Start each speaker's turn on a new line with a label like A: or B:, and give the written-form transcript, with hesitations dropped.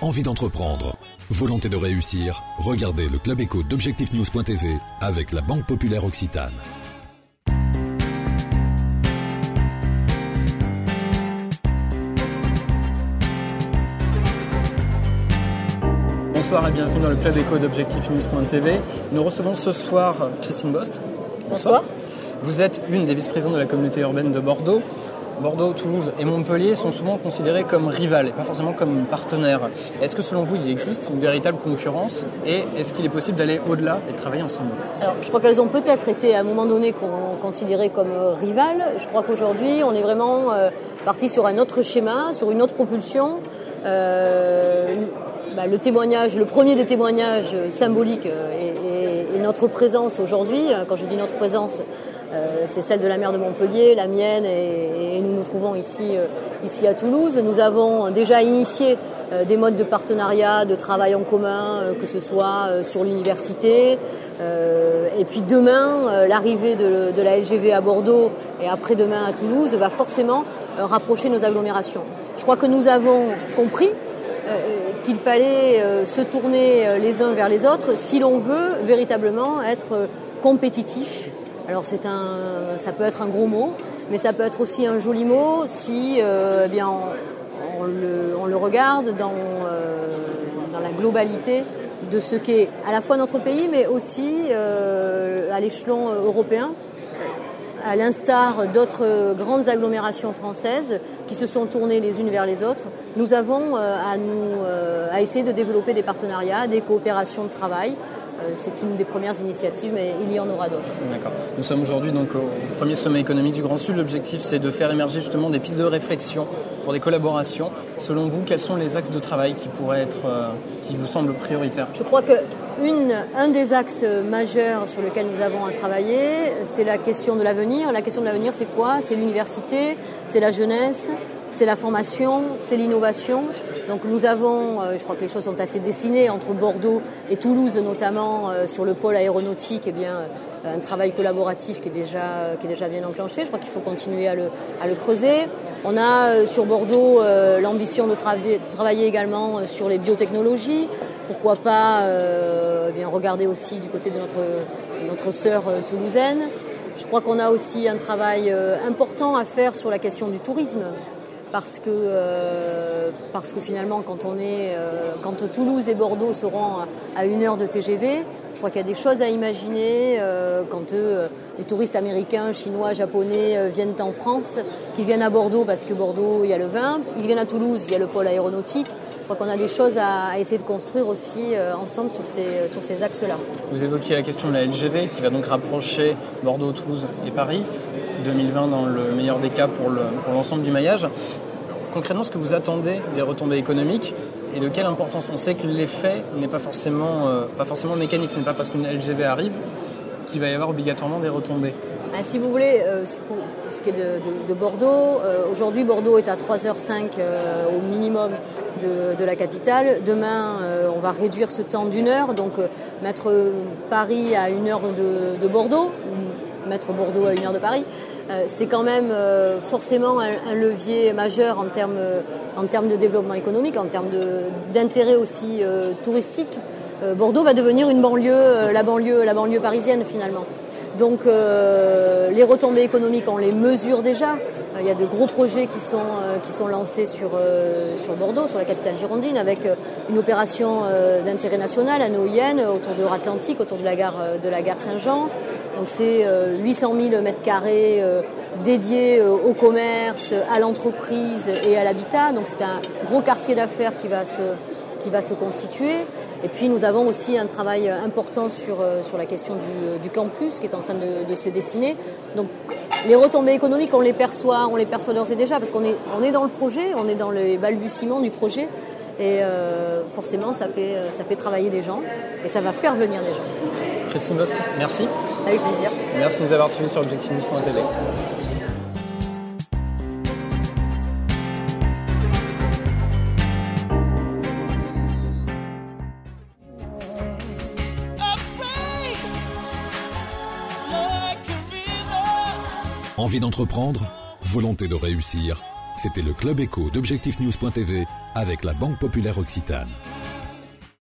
A: Envie d'entreprendre, volonté de réussir, regardez le Club Éco d'Objectifnews.tv avec la Banque Populaire Occitane.
B: Bonsoir et bienvenue dans le Club Éco d'Objectifnews.tv. Nous recevons ce soir Christine Bost.
C: Bonsoir.
B: Vous êtes une des vice-présidentes de la communauté urbaine de Bordeaux. Bordeaux, Toulouse et Montpellier sont souvent considérés comme rivales et pas forcément comme partenaires. Est-ce que selon vous, il existe une véritable concurrence et est-ce qu'il est possible d'aller au-delà et de travailler ensemble ?
C: Alors, je crois qu'elles ont peut-être été à un moment donné considérées comme rivales. Je crois qu'aujourd'hui, on est vraiment parti sur un autre schéma, sur une autre propulsion. Le témoignage, le premier des témoignages symboliques est notre présence aujourd'hui. Quand je dis notre présence, c'est celle de la maire de Montpellier, la mienne, et nous nous trouvons ici à Toulouse. Nous avons déjà initié des modes de partenariat, de travail en commun, que ce soit sur l'université. Et puis demain, l'arrivée de la LGV à Bordeaux et après-demain à Toulouse va forcément rapprocher nos agglomérations. Je crois que nous avons compris qu'il fallait se tourner les uns vers les autres si l'on veut véritablement être compétitif. Alors ça peut être un gros mot, mais ça peut être aussi un joli mot si on le regarde dans la globalité de ce qu'est à la fois notre pays, mais aussi à l'échelon européen, à l'instar d'autres grandes agglomérations françaises qui se sont tournées les unes vers les autres. Nous avons à essayer de développer des partenariats, des coopérations de travail. C'est une des premières initiatives, mais il y en aura d'autres. D'accord.
B: Nous sommes aujourd'hui donc au premier sommet économique du Grand Sud. L'objectif, c'est de faire émerger justement des pistes de réflexion pour des collaborations. Selon vous, quels sont les axes de travail qui vous semblent prioritaires ?
C: Je crois qu'un des axes majeurs sur lesquels nous avons à travailler, c'est la question de l'avenir. La question de l'avenir, c'est quoi ? C'est l'université, c'est la jeunesse, c'est la formation, c'est l'innovation. Donc nous avons, je crois que les choses sont assez dessinées entre Bordeaux et Toulouse, notamment sur le pôle aéronautique, un travail collaboratif qui est déjà bien enclenché. Je crois qu'il faut continuer à le creuser. On a sur Bordeaux l'ambition de travailler également sur les biotechnologies. Pourquoi pas regarder aussi du côté de notre sœur toulousaine. Je crois qu'on a aussi un travail important à faire sur la question du tourisme. Parce que finalement, quand Toulouse et Bordeaux seront à 1 heure de TGV, je crois qu'il y a des choses à imaginer quand les touristes américains, chinois, japonais viennent en France, qu'ils viennent à Bordeaux parce que Bordeaux, il y a le vin, ils viennent à Toulouse, il y a le pôle aéronautique. Je crois qu'on a des choses à essayer de construire aussi ensemble sur ces axes-là.
B: Vous évoquiez la question de la LGV qui va donc rapprocher Bordeaux, Toulouse et Paris. 2020 dans le meilleur des cas pour l'ensemble du maillage. Concrètement, est-ce que vous attendez des retombées économiques et de quelle importance ? On sait que l'effet n'est pas forcément mécanique, ce n'est pas parce qu'une LGV arrive qu'il va y avoir obligatoirement des retombées.
C: Si vous voulez, pour ce qui est de Bordeaux, aujourd'hui Bordeaux est à 3h05 au minimum de la capitale. Demain, on va réduire ce temps d'1 heure, donc mettre Paris à 1 heure de Bordeaux, ou mettre Bordeaux à 1 heure de Paris. C'est quand même forcément un levier majeur en termes de développement économique, en termes d'intérêt aussi touristique. Bordeaux va devenir une banlieue, la banlieue parisienne finalement. Donc les retombées économiques, on les mesure déjà. Il y a de gros projets qui sont lancés sur Bordeaux, sur la capitale girondine, avec une opération d'intérêt national, ANOIN, autour de Atlantique, autour de la gare Saint-Jean. Donc c'est 800 000 mètres carrés dédiés au commerce, à l'entreprise et à l'habitat. Donc c'est un gros quartier d'affaires qui va se constituer. Et puis nous avons aussi un travail important sur la question du campus qui est en train de se dessiner. Donc les retombées économiques, on les perçoit d'ores et déjà parce qu'on est dans le projet, on est dans les balbutiements du projet. Et forcément, ça fait travailler des gens et ça va faire venir des gens.
B: Christine Bost, merci.
C: Avec plaisir.
B: Merci de nous avoir suivis sur Objectifnews.tv.
A: Envie d'entreprendre ? Volonté de réussir ? C'était le Club Éco d'Objectif News.tv avec la Banque Populaire Occitane.